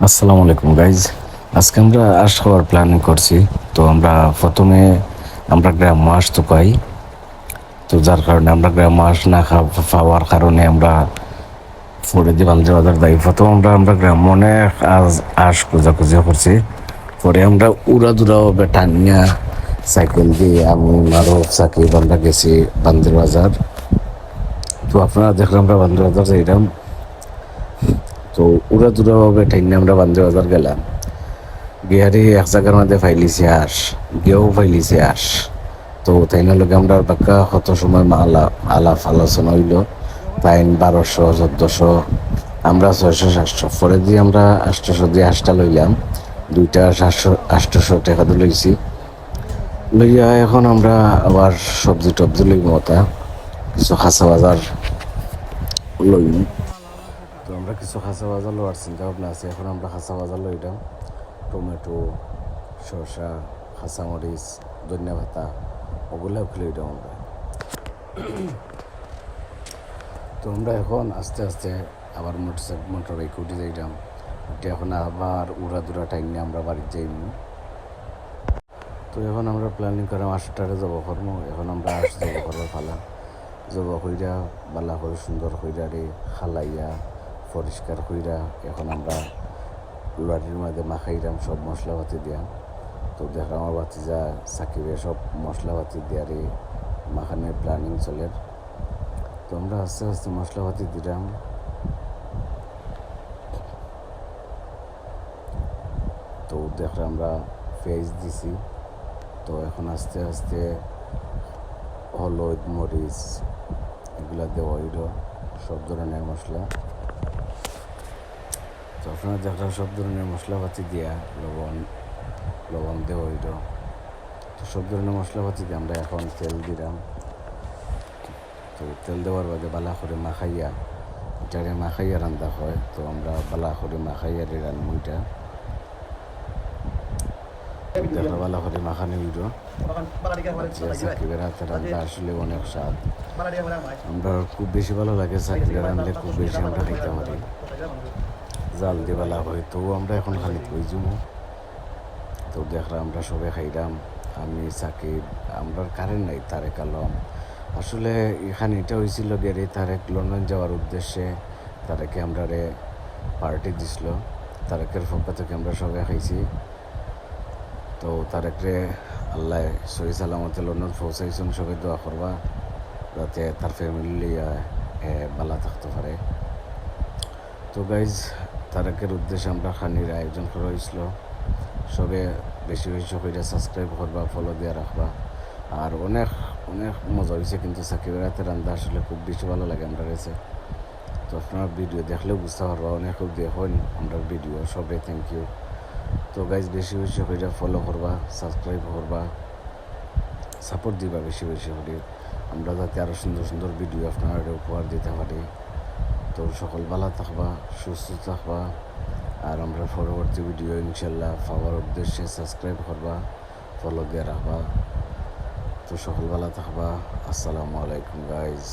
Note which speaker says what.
Speaker 1: আসসালামু আলাইকুম গাইজ। আজকে আমরা আশ খাওয়ার প্ল্যানিং করছি। তো আমরা প্রথমে আমরা গ্রাম্য আঁশ তো পাই, তো যার কারণে আমরা গ্রাম্য আঁশ না পাওয়ার কারণে আমরা পরে দিয়ে বান্ধে বাজার যাই। প্রথম আমরা গ্রাম্য অনেক আঁশ খোঁজাখুঁজি করছি। পরে আমরা উড়াদুরাভাবে টানিয়া সাইকেল দিয়ে আমি মারুফ সাকিব আমরা গেছি বান্দের বাজার। তো আপনারা দেখলাম আমরা বান্দের বাজার যাইলাম। তো উড়াদুরাভাবে টাইনে আমরা বান্দের বাজার গেলাম। গিয়ারি এক জায়গার মধ্যে ফাইলিছে আস, গিয়েও ফাইলিছে আস। তো তাই না লোক আমরা বাক্কা কত সময় আলাপ আলোচনা হইল। তাই 1200 1400, আমরা 600 700, পরে দিয়ে আমরা 800 দিয়ে হাঁসটা লইলাম। দুইটা 700 800 টাকা দিয়ে লইছি। লইয়া এখন আমরা আবার সবজি টবজি লইব ওটা, কিছু খাসা বাজার লইব। তো আমরা কিছু খাসা বাজার লওয়ার চিন্তা ভাবনা আছে। এখন আমরা খাসা বাজার লইলাম টমেটো, শসা, কাঁচামরিচ, ধনিয়া পাতা, ওগুলো খুলে দিলাম আমরা। তো আমরা এখন আস্তে আস্তে আবার মোটর বাইকে উঠে যাইলাম। উঠে এখন আবার উড়াদুরা টাইম নিয়ে আমরা বাড়িতে যাইব। তো এখন আমরা প্ল্যানিং করলাম 8টারে যাব কর্ম। এখন আমরা যাব করবার ফালা যাব কইরা বালা করে সুন্দর কইরা রে খালাইয়া পরিষ্কার কইরা এখন আমরা লরির মধ্যে মাখাইলাম সব মশলাপাতি দিয়া। তো দেখলাম আমার বাতিজা সাকিবে সব মশলাপাতি দেওয়ারে মাখানের প্ল্যানিং চলে। তো আমরা আস্তে আস্তে মশলাপাতি দিলাম। তো দেখলাম আমরা পেঁয়াজ দিছি। তো এখন আস্তে আস্তে হলুদ মরিচ এগুলা দেওয়া হইল, সব ধরনের মশলা। তো আপনারা দেখলাম সব ধরনের মশলাপাতি দিয়া লবণ দেওয়া হইল। তো সব ধরনের মশলাপাতি দিয়ে আমরা এখন তেল দিলাম। তো তেল দেওয়ার বাদে বালা করে মাখাইয়া এটারে মাখাইয়া রান্না হয়। তো আমরা বালা করে মাখাইয়া রান্না ওইটা দেখা বালা করে মাখানি হইল। সাকিবের হাতে রান্না আসলে অনেক স্বাদ। আমরা খুব বেশি ভালো লাগে সাকিবের রান্নলে, খুব বেশি আমরা খাইতে পারি। জাল দিয়ে বালা হয়। তো আমরা এখন খালি কই জমু। তো দেখলাম আমরা সবাই খাইলাম, আমি সাকিব, আমরা কারেন্ট নাই, তারেক আলম। আসলে এখানে এটা হয়েছিল গেরে তারেক লন্ডন যাওয়ার উদ্দেশ্যে তারেকে আমরা পার্টি দিছিল। তারেকের পক্ষ থেকে আমরা সবাই খাইছি। তো তারেকরে আল্লাহ সহি সালামতে লন্ডন পৌঁছাইছেন, সবাই দোয়া করবা যাতে তার ফ্যামিলি বালা থাকতে পারে। তো গাইজ তারেকের উদ্দেশ্যে আমরা খানির আয়োজন করা হয়েছিল। সবে বেশি বেশি করে সাবস্ক্রাইব করবা, ফলো দিয়ে রাখবা। আর অনেক অনেক মজা হয়েছে কিন্তু সাকিবের হাতে রান্না আসলে খুব বেশি ভালো লাগে আমরা কাছে। তো আপনারা ভিডিও দেখলেও বুঝতে পারবা, অনেক দেখুন আমরা ভিডিও সবাই। Thank you. তো গাইজ বেশি বেশি করে ফলো করবা, সাবস্ক্রাইব করবা, সাপোর্ট দিবা বেশি বেশি করে, আমরা যাতে আরও সুন্দর সুন্দর ভিডিও আপনারা উপহার দিতে পারি। তো সকল ভালো থাকবা, সুস্থ থাকবা। আর আমরা পরবর্তী ভিডিও ইনশাল্লাহ পাওয়ার উদ্দেশ্যে সাবস্ক্রাইব করবা, ফলো দিয়ে রাখবা। তো সকল ভালো থাকবা। আসসালামু আলাইকুম গাইজ।